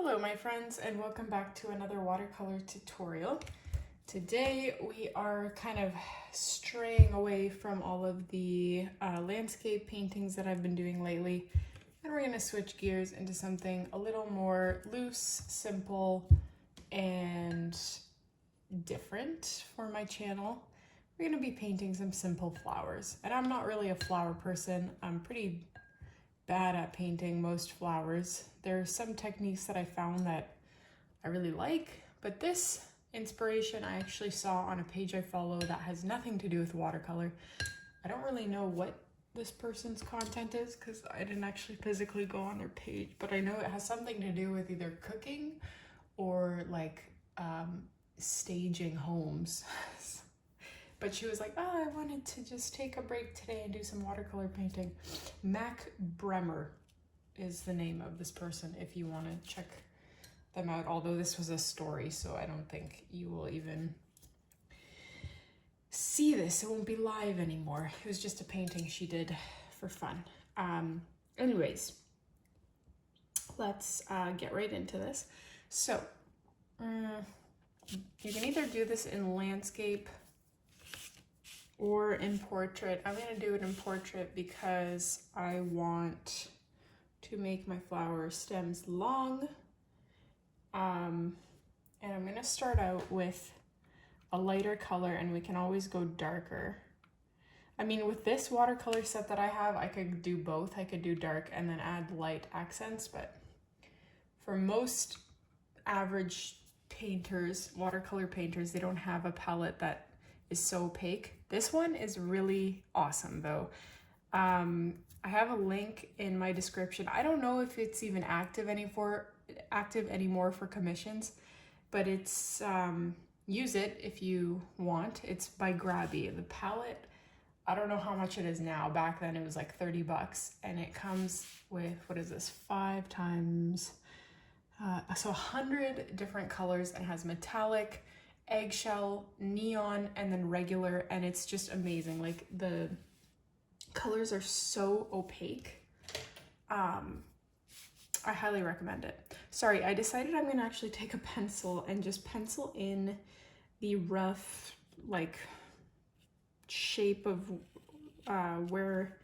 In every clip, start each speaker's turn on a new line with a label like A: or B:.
A: Hello my friends, and welcome back to another watercolor tutorial. Today we are kind of straying away from all of the landscape paintings that I've been doing lately, and we're going to switch gears into something a little more loose, simple, and different for my channel. We're going to be painting some simple flowers, and I'm not really a flower person. I'm pretty bad at painting most flowers. There are some techniques that I found that I really like, but this inspiration I actually saw on a page I follow that has nothing to do with watercolor. I don't really know what this person's content is because I didn't actually physically go on their page, but I know it has something to do with either cooking or like staging homes. But she was like, oh, I wanted to just take a break today and do some watercolor painting. Makbremer is the name of this person if you want to check them out. Although this was a story, so I don't think you will even see this. It won't be live anymore. It was just a painting she did for fun. Anyways, let's get right into this. So you can either do this in landscape or in portrait. I'm going to do it in portrait because I want to make my flower stems long. And I'm going to start out with a lighter color, and we can always go darker. I mean, with this watercolor set that I have, I could do both. I could do dark and then add light accents, but for most average painters, watercolor painters, they don't have a palette that is so opaque. This one is really awesome though. I have a link in my description. I don't know if it's even active anymore for commissions, but it's use it if you want. It's by Grabby. The palette, I don't know how much it is now. Back then it was like 30 bucks, and it comes with, what is this, 5 times so 100 different colors, and has metallic, eggshell, neon, and then regular, and it's just amazing. Like, the colors are so opaque. I highly recommend it. Sorry, I decided I'm gonna actually take a pencil and just pencil in the rough, like, shape of where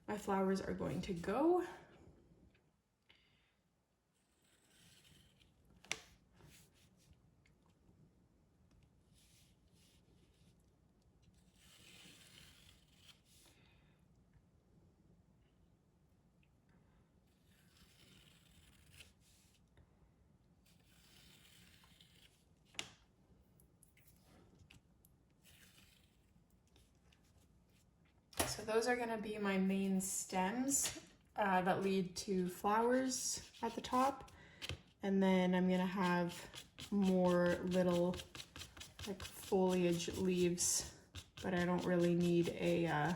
A: my flowers are going to go. So those are gonna be my main stems that lead to flowers at the top. And then I'm gonna have more little like foliage leaves, but I don't really need a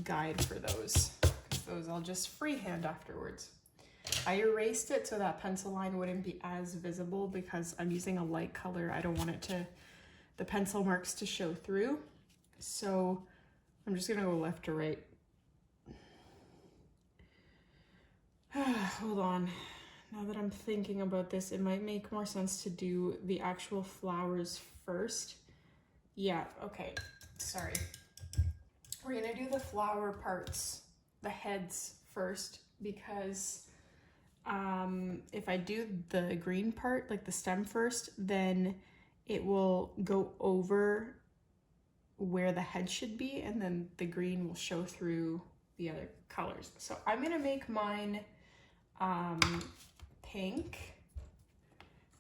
A: guide for those, because those I'll just freehand afterwards. I erased it so that pencil line wouldn't be as visible because I'm using a light color. I don't want it to, the pencil marks to show through. So I'm just gonna go left to right. Hold on. Now that I'm thinking about this, it might make more sense to do the actual flowers first. Yeah, okay, sorry. We're gonna do the flower parts, the heads first, because if I do the green part, like the stem first, then it will go over where the head should be, and then the green will show through the other colors. So I'm gonna make mine pink,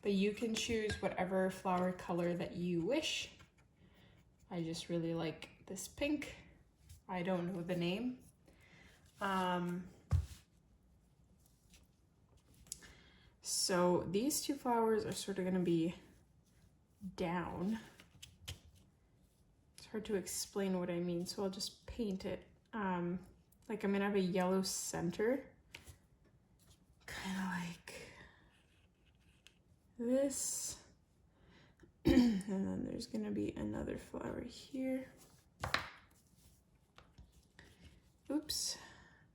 A: but you can choose whatever flower color that you wish. I just really like this pink. I don't know the name. So these two flowers are sort of gonna be down. It's hard to explain what I mean, so I'll just paint it. Like, I'm gonna have a yellow center, kind of like this. And then there's gonna be another flower here. Oops.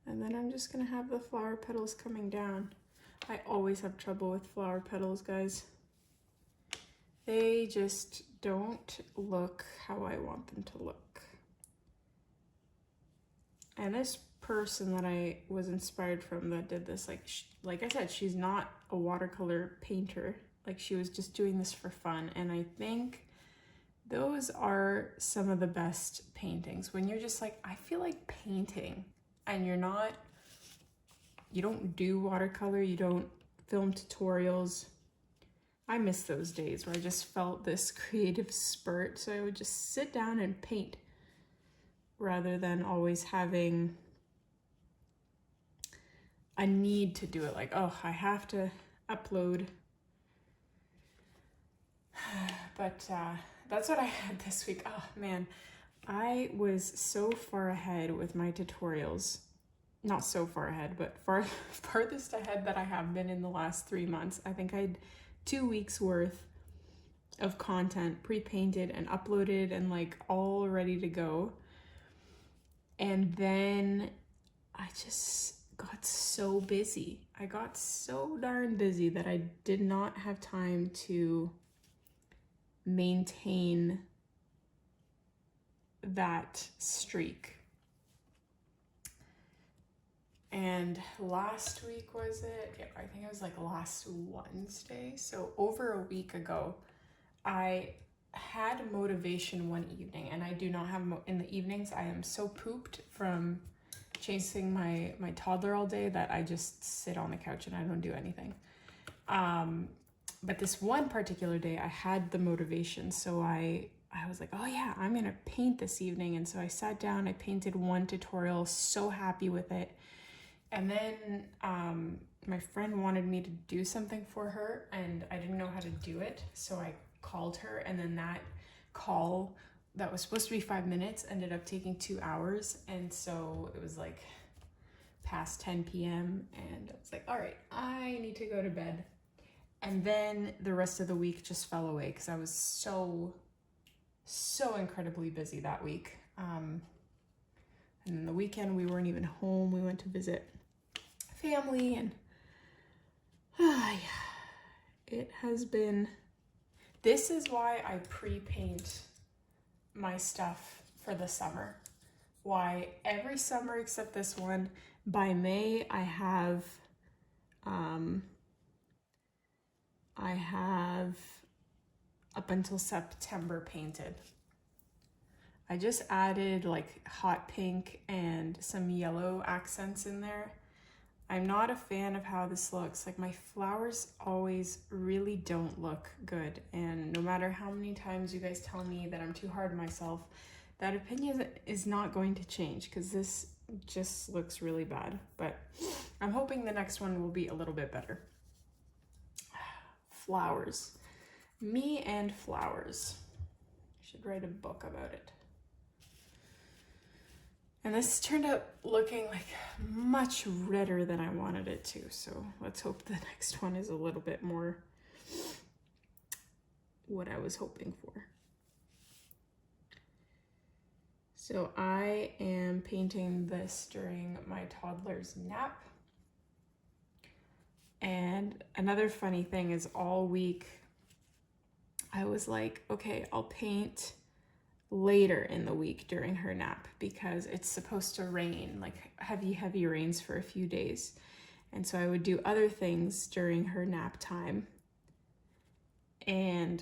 A: And then I'm just gonna have the flower petals coming down. I always have trouble with flower petals, guys. They just don't look how I want them to look. And this person that I was inspired from that did this, like I said, she's not a watercolor painter. Like, she was just doing this for fun. And I think those are some of the best paintings when you're just like, I feel like painting, and you don't do watercolor, you don't film tutorials. I miss those days where I just felt this creative spurt, so I would just sit down and paint rather than always having a need to do it, like, oh, I have to upload. But that's what I had this week. Oh man, I was so far ahead with my tutorials. Not so far ahead, but farthest ahead that I have been in the last 3 months. I think I had 2 weeks worth of content pre-painted and uploaded and like all ready to go. And then I just got so busy. I got so darn busy that I did not have time to maintain that streak. And last week, was it? Yeah, I think it was like last Wednesday. So over a week ago, I had motivation one evening, and I do not have in the evenings. I am so pooped from chasing my toddler all day that I just sit on the couch and I don't do anything. But this one particular day I had the motivation, so I was like, oh yeah, I'm gonna paint this evening. And so I sat down, I painted one tutorial, so happy with it. And then my friend wanted me to do something for her, and I didn't know how to do it, so I called her, and then that call that was supposed to be 5 minutes ended up taking 2 hours. And so it was like past 10 p.m. and I was like, all right, I need to go to bed. And then the rest of the week just fell away because I was so incredibly busy that week. And then the weekend we weren't even home. We went to visit family, and it has been, this is why I pre-paint my stuff for the summer. Why every summer except this one, by May I have up until September painted. I just added like hot pink and some yellow accents in there. I'm not a fan of how this looks. Like, my flowers always really don't look good. And no matter how many times you guys tell me that I'm too hard on myself, that opinion is not going to change because this just looks really bad. But I'm hoping the next one will be a little bit better. Flowers. Me and flowers. I should write a book about it. And this turned out looking like much redder than I wanted it to. So let's hope the next one is a little bit more what I was hoping for. So I am painting this during my toddler's nap. And another funny thing is, all week I was like, okay, I'll paint later in the week during her nap because it's supposed to rain, like heavy rains for a few days. And so I would do other things during her nap time. And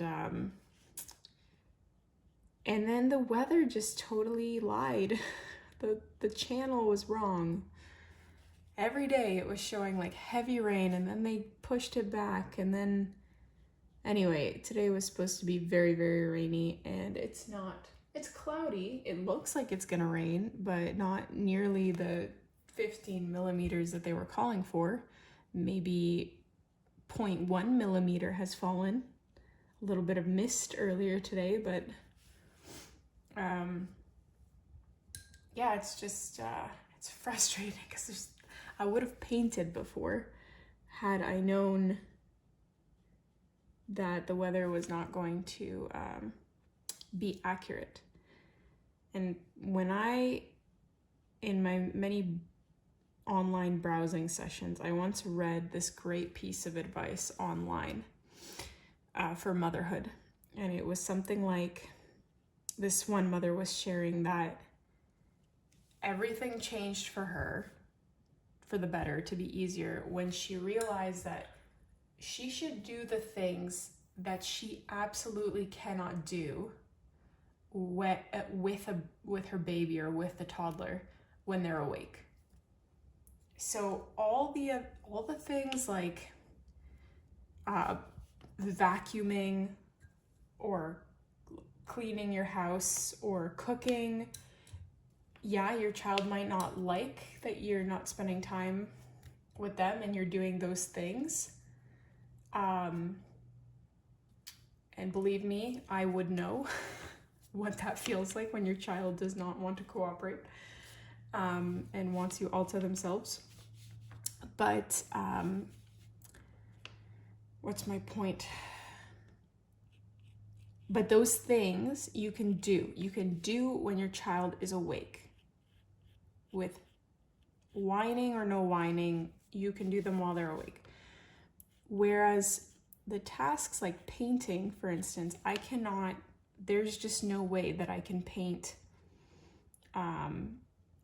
A: then the weather just totally lied. The channel was wrong. Every day it was showing like heavy rain, and then they pushed it back. And then anyway, today was supposed to be very, very rainy, and it's not. It's cloudy. It looks like it's gonna rain, but not nearly the 15 millimeters that they were calling for. Maybe 0.1 millimeter has fallen. A little bit of mist earlier today, but yeah, it's just, it's frustrating because I would have painted before had I known that the weather was not going to be accurate. And when in my online browsing sessions, I once read this great piece of advice online for motherhood. And it was something like, this one mother was sharing that everything changed for her for the better, to be easier, when she realized that she should do the things that she absolutely cannot do with her baby or with the toddler when they're awake. So all the things like vacuuming or cleaning your house or cooking, yeah, your child might not like that you're not spending time with them and you're doing those things. And believe me, I would know what that feels like when your child does not want to cooperate and wants you all to themselves. But what's my point? But those things you can do. You can do when your child is awake. With whining or no whining, you can do them while they're awake. Whereas the tasks like painting, for instance, there's just no way that I can paint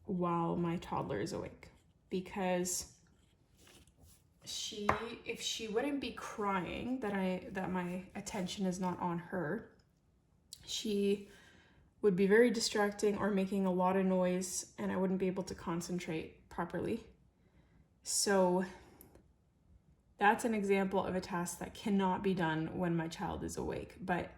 A: while my toddler is awake, because if she wouldn't be crying that my attention is not on her, she would be very distracting or making a lot of noise, and I wouldn't be able to concentrate properly. So that's an example of a task that cannot be done when my child is awake. But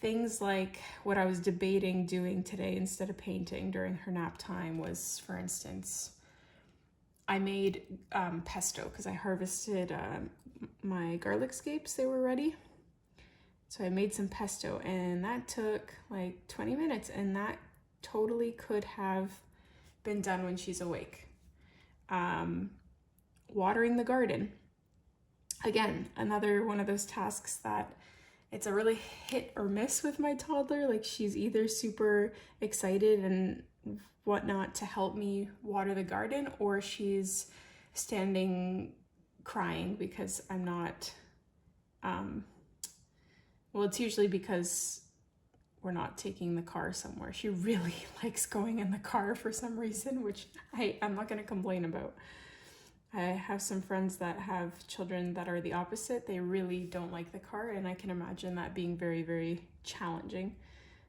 A: things like what I was debating doing today instead of painting during her nap time was, for instance, I made pesto because I harvested my garlic scapes. They were ready. So I made some pesto, and that took like 20 minutes, and that totally could have been done when she's awake. Watering the garden. Again, another one of those tasks that it's a really hit or miss with my toddler. Like, she's either super excited and whatnot to help me water the garden, or she's standing crying because I'm not, well, it's usually because we're not taking the car somewhere. She really likes going in the car for some reason, which I'm not going to complain about. I have some friends that have children that are the opposite. They really don't like the car, and I can imagine that being very, very challenging.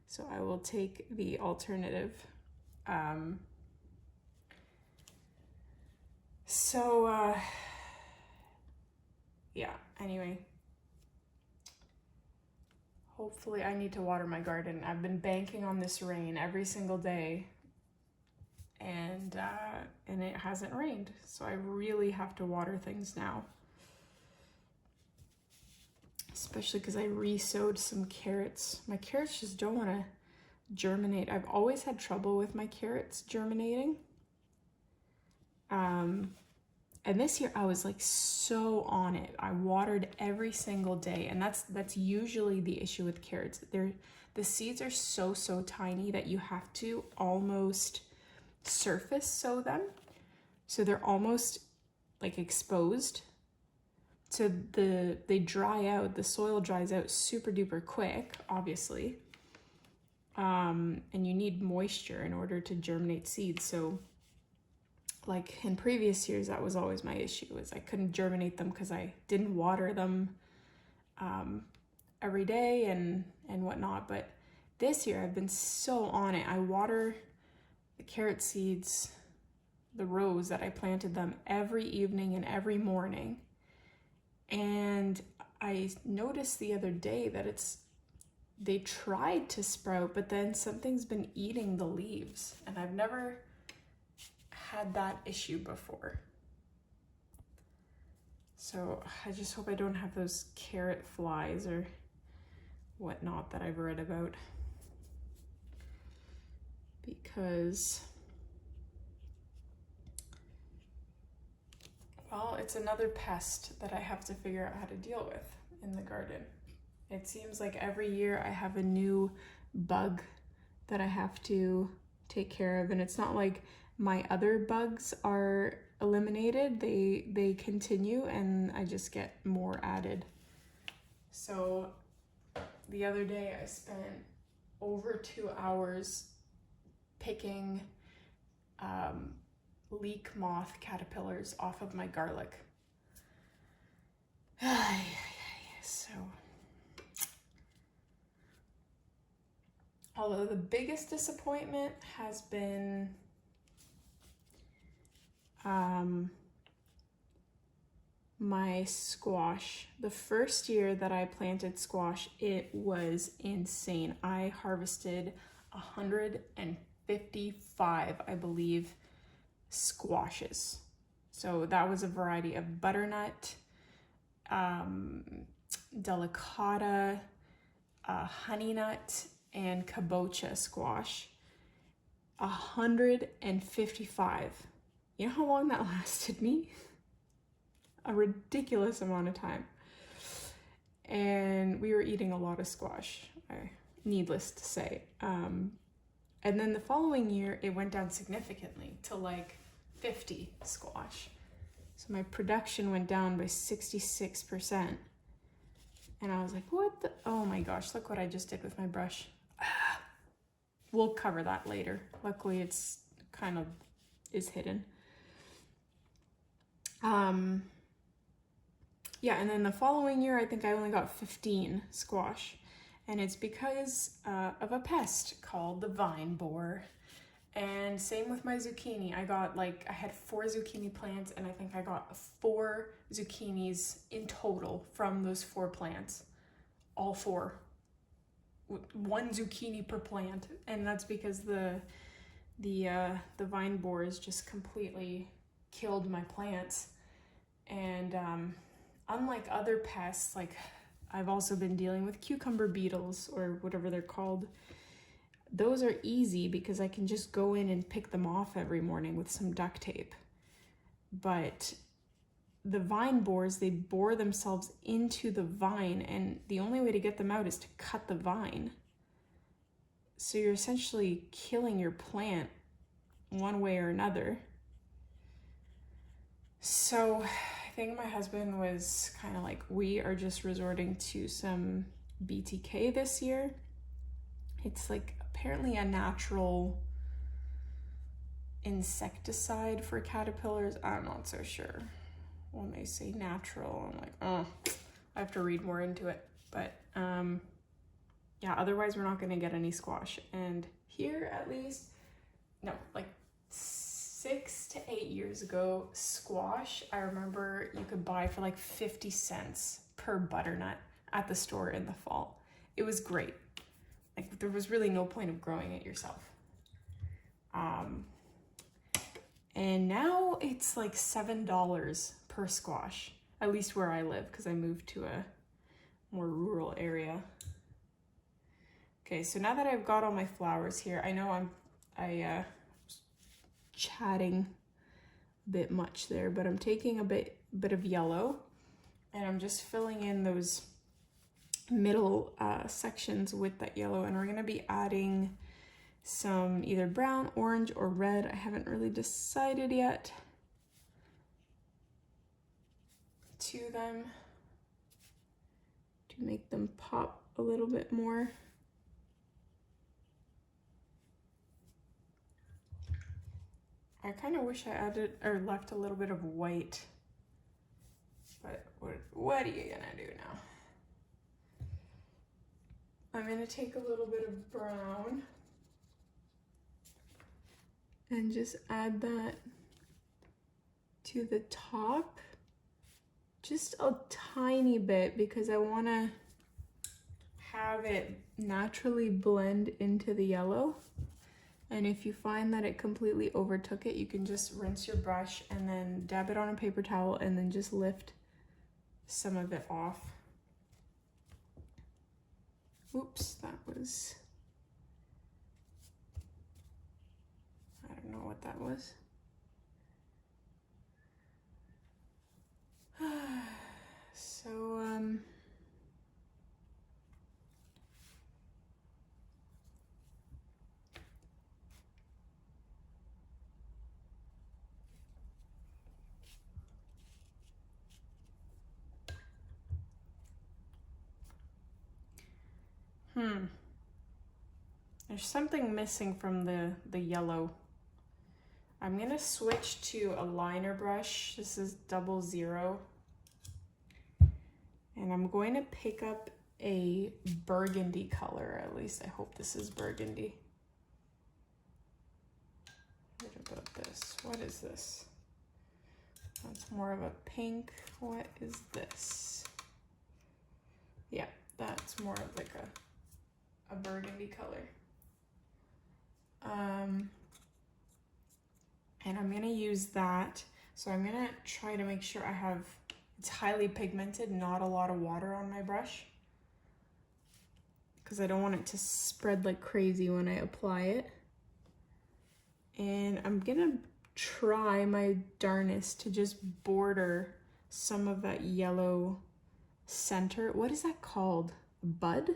A: So I will take the alternative. Yeah, anyway. Hopefully, I need to water my garden. I've been banking on this rain every single day, and it hasn't rained, so I really have to water things now. Especially because I re-sowed some carrots. My carrots just don't want to germinate. I've always had trouble with my carrots germinating. And this year I was like so on it. I watered every single day, and that's usually the issue with carrots. The seeds are so tiny that you have to almost surface sow them. So they're almost like exposed. So they dry out, the soil dries out super duper quick, obviously. And you need moisture in order to germinate seeds. So like in previous years, that was always my issue, was I couldn't germinate them because I didn't water them every day and whatnot. But this year I've been so on it. I water the carrot seeds, the rows that I planted them, every evening and every morning. And I noticed the other day that they tried to sprout, but then something's been eating the leaves, and I've never had that issue before. So I just hope I don't have those carrot flies or whatnot that I've read about, because, well, it's another pest that I have to figure out how to deal with in the garden. It seems like every year I have a new bug that I have to take care of, and it's not like my other bugs are eliminated. They continue and I just get more added. So the other day I spent over 2 hours picking leek moth caterpillars off of my garlic. So, although the biggest disappointment has been my squash. The first year that I planted squash, it was insane. I harvested 155, I believe, squashes. So that was a variety of butternut, delicata, honey nut, and kabocha squash. 155. You know how long that lasted me? A ridiculous amount of time. And we were eating a lot of squash, needless to say. And then the following year, it went down significantly to like 50 squash. So my production went down by 66%. And I was like, what the? Oh my gosh, look what I just did with my brush. We'll cover that later. Luckily, it's kind of is hidden. Yeah, and then the following year, I think I only got 15 squash. And it's because of a pest called the vine borer. And same with my zucchini. I had 4 zucchini plants, and I think I got 4 zucchinis in total from those 4 plants. All 4. 1 zucchini per plant. And that's because the vine borers just completely killed my plants. And unlike other pests, like I've also been dealing with cucumber beetles or whatever they're called. Those are easy because I can just go in and pick them off every morning with some duct tape. But the vine borers, they bore themselves into the vine, and the only way to get them out is to cut the vine. So you're essentially killing your plant one way or another. So I think my husband was kind of like, we are just resorting to some BTK this year. It's like apparently a natural insecticide for caterpillars. I'm not so sure. When they say natural, I'm like, oh, I have to read more into it. But yeah, otherwise we're not going to get any squash. And here at least, no, like 6 to 8 years ago, squash, I remember you could buy for like 50 cents per butternut at the store in the fall. It was great. Like there was really no point of growing it yourself. And now it's like $7 per squash, at least where I live, because I moved to a more rural area. Okay, so now that I've got all my flowers here, I know I chatting a bit much there, but I'm taking a bit of yellow and I'm just filling in those middle sections with that yellow, and we're gonna be adding some either brown, orange, or red. I haven't really decided yet to them to make them pop a little bit more. I kind of wish I added or left a little bit of white, but what are you gonna do now? I'm gonna take a little bit of brown and just add that to the top, just a tiny bit, because I want to have it naturally blend into the yellow. And if you find that it completely overtook it, you can just rinse your brush and then dab it on a paper towel and then just lift some of it off. Oops, that was, I don't know what that was. So, There's something missing from the yellow. I'm gonna switch to a liner brush. This is 00. And I'm going to pick up a burgundy color, at least I hope this is burgundy. What about this? What is this? That's more of a pink. What is this? Yeah, that's more of like a burgundy color. And I'm gonna use that. So I'm gonna try to make sure I have, it's highly pigmented, not a lot of water on my brush, because I don't want it to spread like crazy when I apply it. And I'm gonna try my darnest to just border some of that yellow center. What is that called? Bud?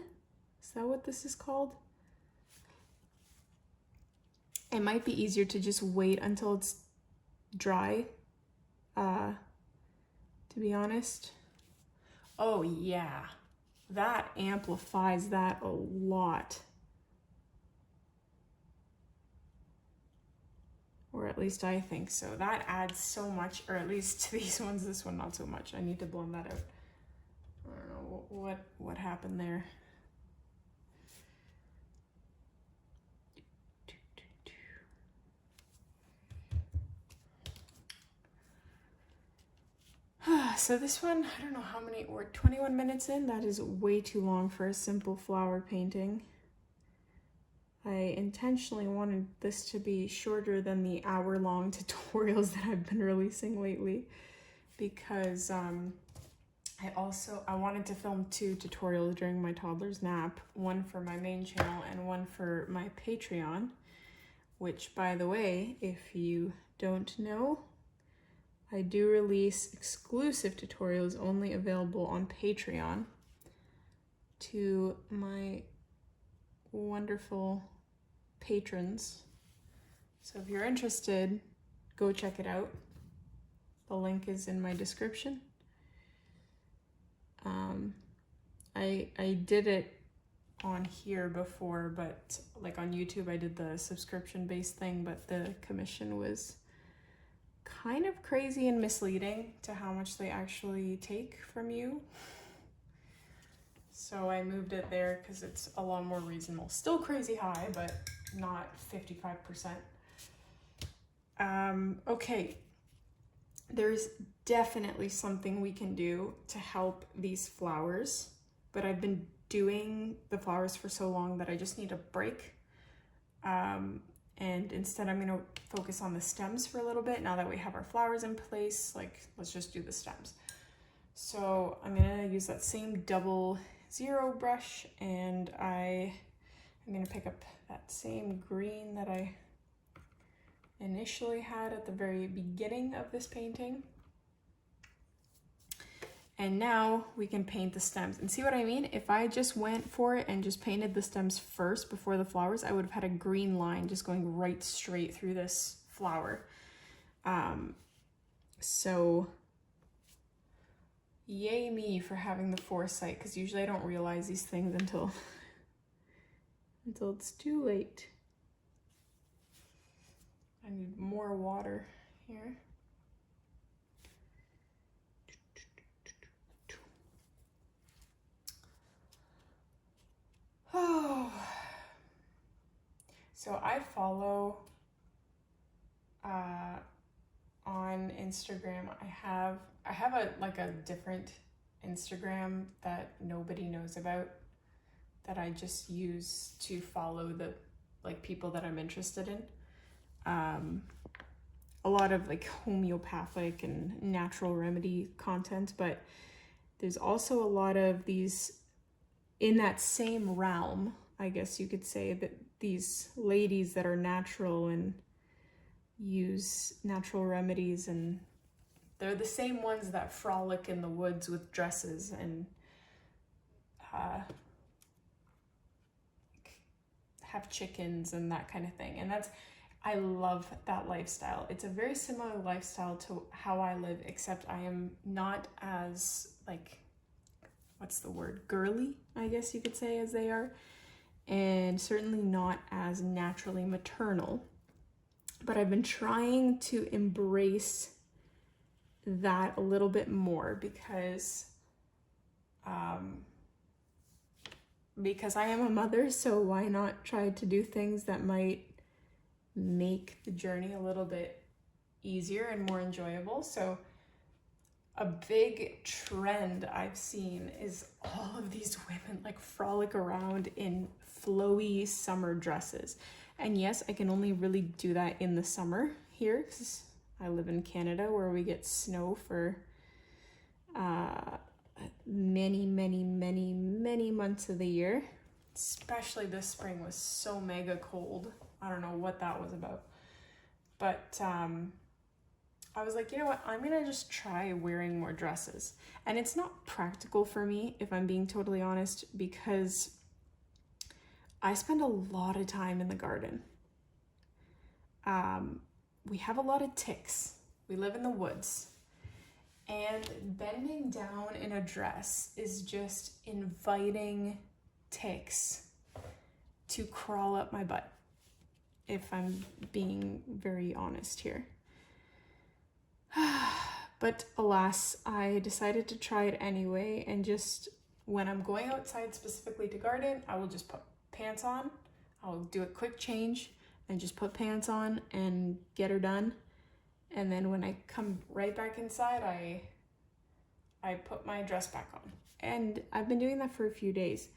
A: Is that what this is called? It might be easier to just wait until it's dry, to be honest. Oh yeah, that amplifies that a lot. Or at least I think so. That adds so much, or at least to these ones, this one not so much. I need to blend that out. I don't know what happened there. So this one, I don't know how many, we're 21 minutes in. That is way too long for a simple flower painting. I intentionally wanted this to be shorter than the hour-long tutorials that I've been releasing lately, because I wanted to film 2 tutorials during my toddler's nap, one for my main channel and one for my Patreon, which, by the way, if you don't know, I do release exclusive tutorials only available on Patreon to my wonderful patrons. So if you're interested, go check it out. The link is in my description. I did it on here before, but like on YouTube I did the subscription-based thing, but the commission was kind of crazy and misleading to how much they actually take from you. So I moved it there because it's a lot more reasonable. Still crazy high, but not 55%. Okay, there's definitely something we can do to help these flowers, but I've been doing the flowers for so long that I just need a break. And instead I'm gonna focus on the stems for a little bit. Now that we have our flowers in place, like, let's just do the stems. So I'm gonna use that same 00 brush, and I'm gonna pick up that same green that I initially had at the very beginning of this painting. And now we can paint the stems. And see what I mean? If I just went for it and just painted the stems first before the flowers, I would have had a green line just going right straight through this flower. So yay me for having the foresight, because usually I don't realize these things until it's too late. I need more water here. Oh, so I follow on Instagram. I have a different Instagram that nobody knows about, that I just use to follow the people that I'm interested in. A lot of like homeopathic and natural remedy content, but there's also a lot of these in that same realm, I guess you could say, that these ladies that are natural and use natural remedies, and they're the same ones that frolic in the woods with dresses and have chickens and that kind of thing. And I love that lifestyle. It's a very similar lifestyle to how I live, except I am not as what's the word, girly, I guess you could say, as they are, and certainly not as naturally maternal. But I've been trying to embrace that a little bit more because I am a mother, so why not try to do things that might make the journey a little bit easier and more enjoyable. So a big trend I've seen is all of these women like frolic around in flowy summer dresses. And yes, I can only really do that in the summer here because I live in Canada where we get snow for many months of the year. Especially this spring was so mega cold. I don't know what that was about. But I was like, you know what, I'm gonna just try wearing more dresses. And it's not practical for me, if I'm being totally honest, because I spend a lot of time in the garden. We have a lot of ticks. We live in the woods. And bending down in a dress is just inviting ticks to crawl up my butt, if I'm being very honest here. But alas, I decided to try it anyway, and just when I'm going outside specifically to garden, I will just put pants on. I'll do a quick change and just put pants on and get her done. And then when I come right back inside, I put my dress back on. And I've been doing that for a few days.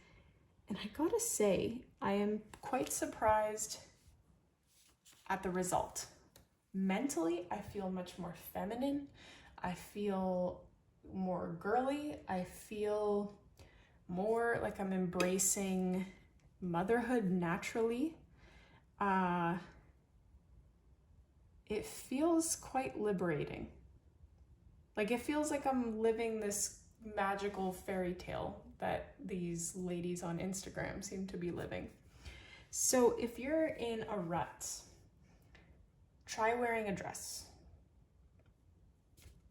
A: And I gotta say, I am quite surprised at the result. Mentally, I feel much more feminine. I feel more girly. I feel more like I'm embracing motherhood naturally. It feels quite liberating. Like it feels like I'm living this magical fairy tale that these ladies on Instagram seem to be living. So if you're in a rut, try wearing a dress.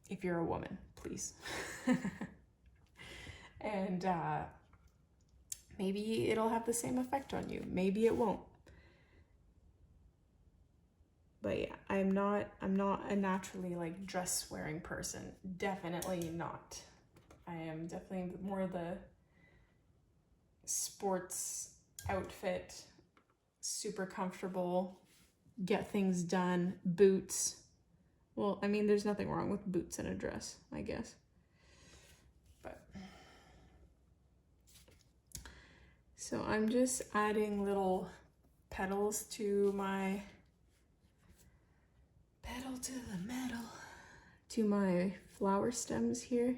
A: If you're a woman, please. And maybe it'll have the same effect on you. Maybe it won't. But yeah, I'm not a naturally like dress wearing person. Definitely not. I am definitely more the sports outfit, super comfortable, get things done, boots. Well, I mean, there's nothing wrong with boots in a dress, I guess. But so I'm just adding little petals to my pedal to the metal to my flower stems here.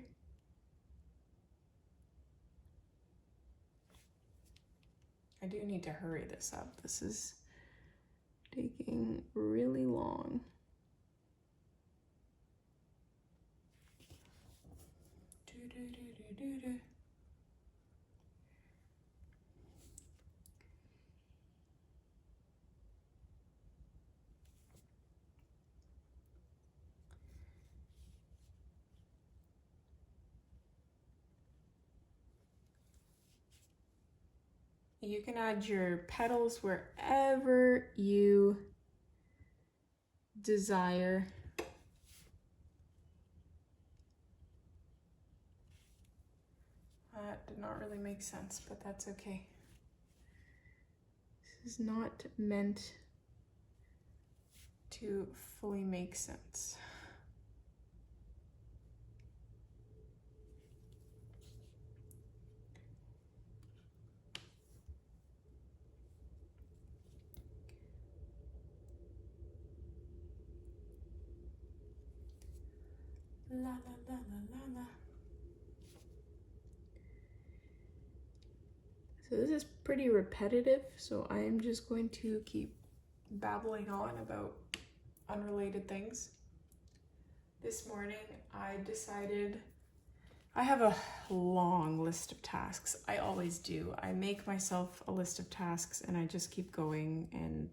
A: I do need to hurry this up. This is taking really long. You can add your petals wherever you desire. That did not really make sense, but that's okay. This is not meant to fully make sense. La la la la la la. So this is pretty repetitive, so I am just going to keep babbling on about unrelated things. This morning I decided I have a long list of tasks. I always do. I make myself a list of tasks and I just keep going, and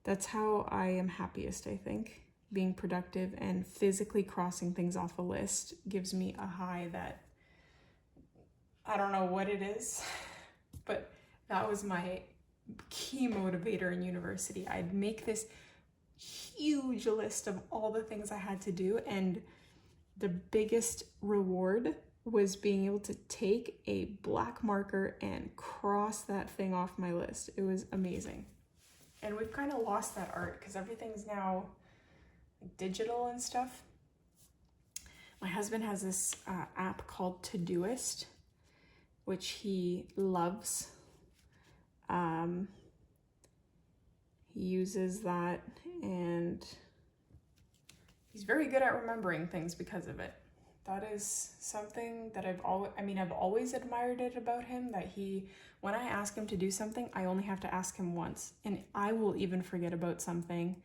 A: that's how I am happiest, I think. Being productive and physically crossing things off a list gives me a high that I don't know what it is, but that was my key motivator in university. I'd make this huge list of all the things I had to do, and the biggest reward was being able to take a black marker and cross that thing off my list. It was amazing. And we've kind of lost that art because everything's now digital and stuff. My husband has this app called Todoist, which he loves. He uses that, and he's very good at remembering things because of it. That is something that I've always admired it about him, that when I ask him to do something, I only have to ask him once, and I will even forget about something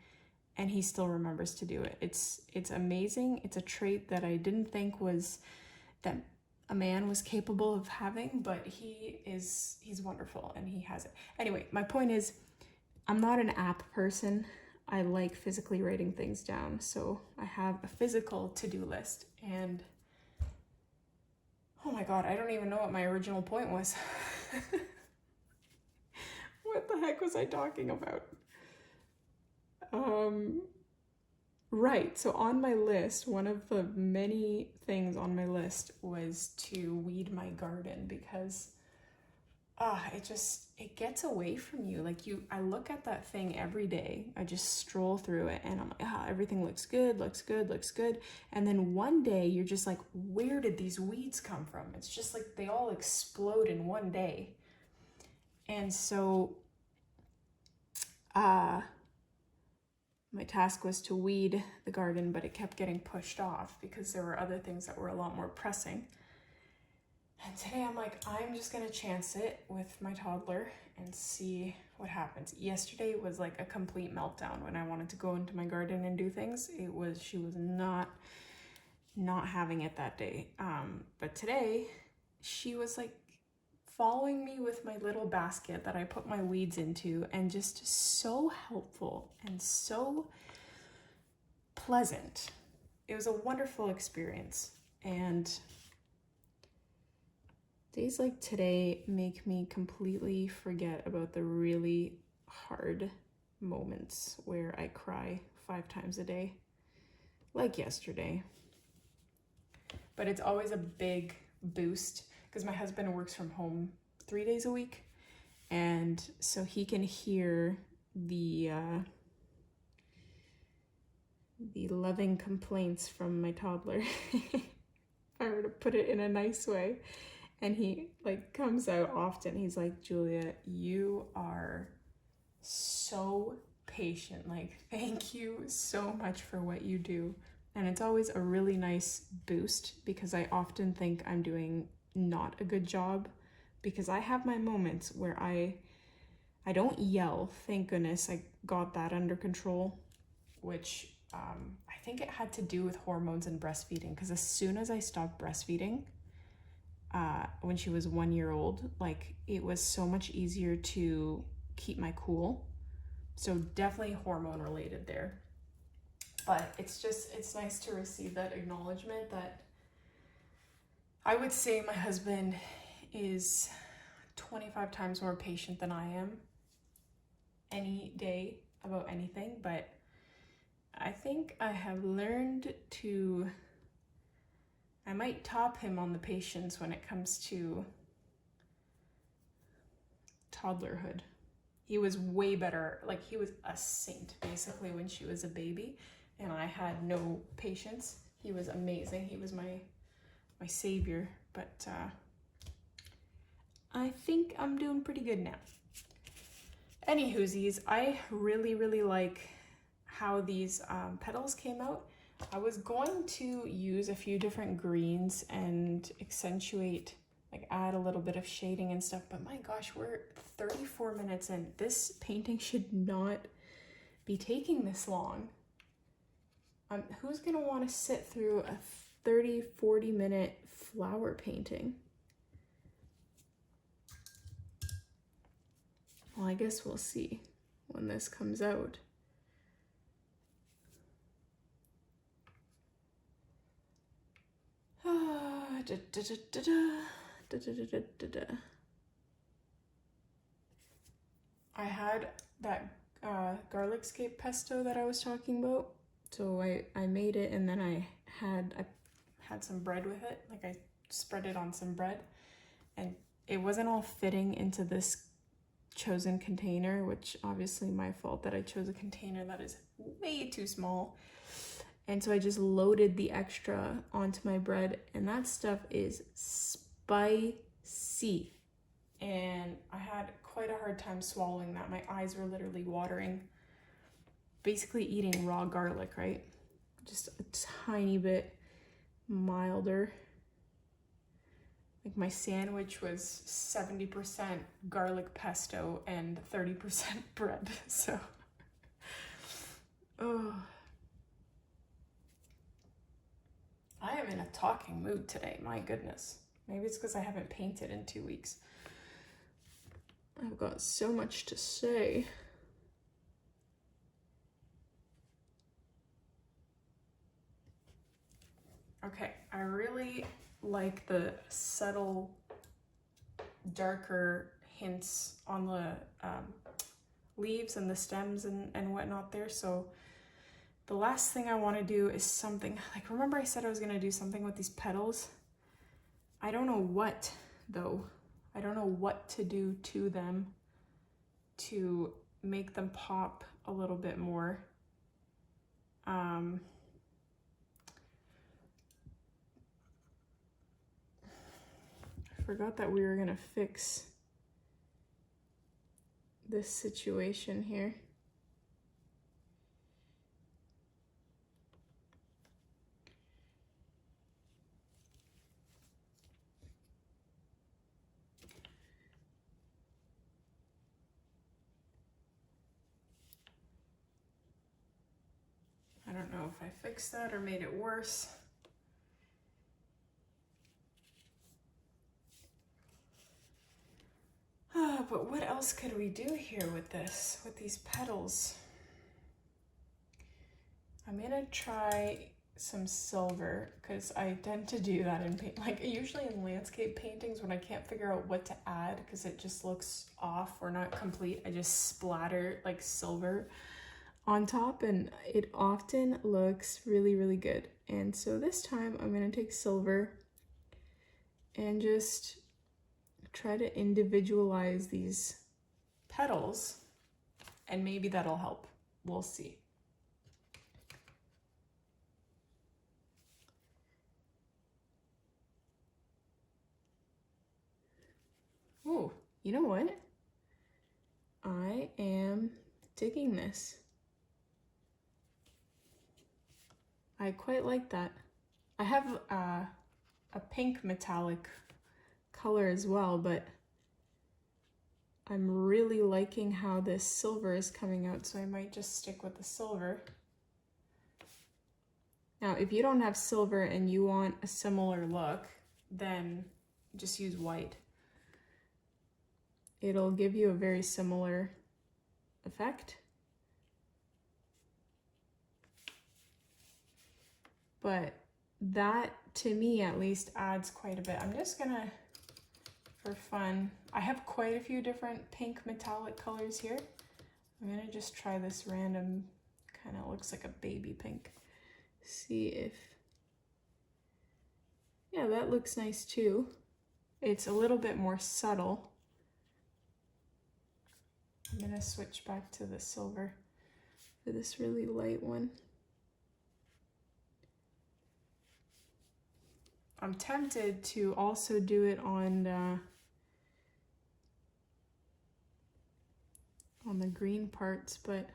A: and he still remembers to do it. It's amazing. It's a trait that I didn't think that a man was capable of having, but he's wonderful and he has it. Anyway, my point is, I'm not an app person. I like physically writing things down. So I have a physical to-do list, and oh my God, I don't even know what my original point was. What the heck was I talking about? Right, so on my list, one of the many things on my list was to weed my garden, because it gets away from you. Like I look at that thing every day. I just stroll through it and I'm like, everything looks good, looks good, looks good. And then one day you're just like, where did these weeds come from? It's just like they all explode in one day. And so my task was to weed the garden, but it kept getting pushed off because there were other things that were a lot more pressing. And today I'm like, I'm just gonna chance it with my toddler and see what happens. Yesterday was like a complete meltdown when I wanted to go into my garden and do things. She was not having it that day. But today she was like following me with my little basket that I put my weeds into, and just so helpful and so pleasant. It was a wonderful experience. And days like today make me completely forget about the really hard moments where I cry 5 times a day, like yesterday. But it's always a big boost because my husband works from home 3 days a week, and so he can hear the loving complaints from my toddler, if I were to put it in a nice way. And he like comes out often. He's like, Julia, you are so patient. Like, thank you so much for what you do. And it's always a really nice boost, because I often think I'm doing not a good job, because I have my moments where I don't yell. Thank goodness I got that under control, which I think it had to do with hormones and breastfeeding, because as soon as I stopped breastfeeding, when she was 1 year old, like it was so much easier to keep my cool. So definitely hormone related there. But it's nice to receive that acknowledgement that I would say my husband is 25 times more patient than I am any day about anything. But I think I have learned I might top him on the patience when it comes to toddlerhood. He was way better. Like, he was a saint basically when she was a baby, and I had no patience. He was amazing. He was my savior. But I think I'm doing pretty good now. Anywhoosies, I really, really like how these petals came out. I was going to use a few different greens and accentuate, like add a little bit of shading and stuff, but my gosh, we're 34 minutes in. This painting should not be taking this long. Who's gonna want to sit through a 30-40 minute flower painting? Well, I guess we'll see when this comes out. I had that garlic scape pesto that I was talking about. So I made it, and then I had some bread with it. Like I spread it on some bread, and it wasn't all fitting into this chosen container, which obviously my fault that I chose a container that is way too small. And so I just loaded the extra onto my bread, and that stuff is spicy. And I had quite a hard time swallowing that. My eyes were literally watering. Basically eating raw garlic, right? Just a tiny bit milder. Like my sandwich was 70% garlic pesto and 30% bread. So, oh. I am in a talking mood today, my goodness. Maybe it's because I haven't painted in 2 weeks. I've got so much to say. Okay, I really like the subtle, darker hints on the leaves and the stems and whatnot there. So the last thing I want to do is something, like remember I said I was going to do something with these petals? I don't know what though. I don't know what to do to them to make them pop a little bit more. I forgot that we were gonna fix this situation here. I don't know if I fixed that or made it worse. But what else could we do here with this, with these petals? I'm gonna try some silver because I tend to do that in paint, like usually in landscape paintings when I can't figure out what to add because it just looks off or not complete, I just splatter like silver on top and it often looks really, really good. And so this time I'm gonna take silver and just try to individualize these petals, and maybe that'll help. We'll see. Oh, you know what? I am digging this. I quite like that. I have a pink metallic color as well, but I'm really liking how this silver is coming out, so I might just stick with the silver. Now, if you don't have silver and you want a similar look, then just use white. It'll give you a very similar effect. But that, to me at least, adds quite a bit. I'm just gonna, for fun, I have quite a few different pink metallic colors here. I'm gonna just try this random, kind of looks like a baby pink. See if, yeah, that looks nice too. It's a little bit more subtle. I'm gonna switch back to the silver for this really light one. I'm tempted to also do it on the green parts, but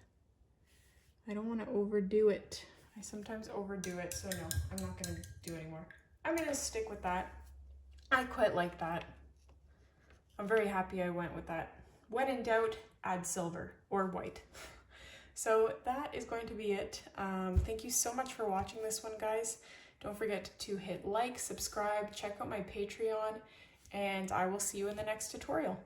A: I don't want to overdo it. I sometimes overdo it, so no, I'm not going to do anymore. I'm going to stick with that. I quite like that. I'm very happy I went with that. When in doubt, add silver or white. So that is going to be it. Thank you so much for watching this one, guys. Don't forget to hit like, subscribe, check out my Patreon, and I will see you in the next tutorial.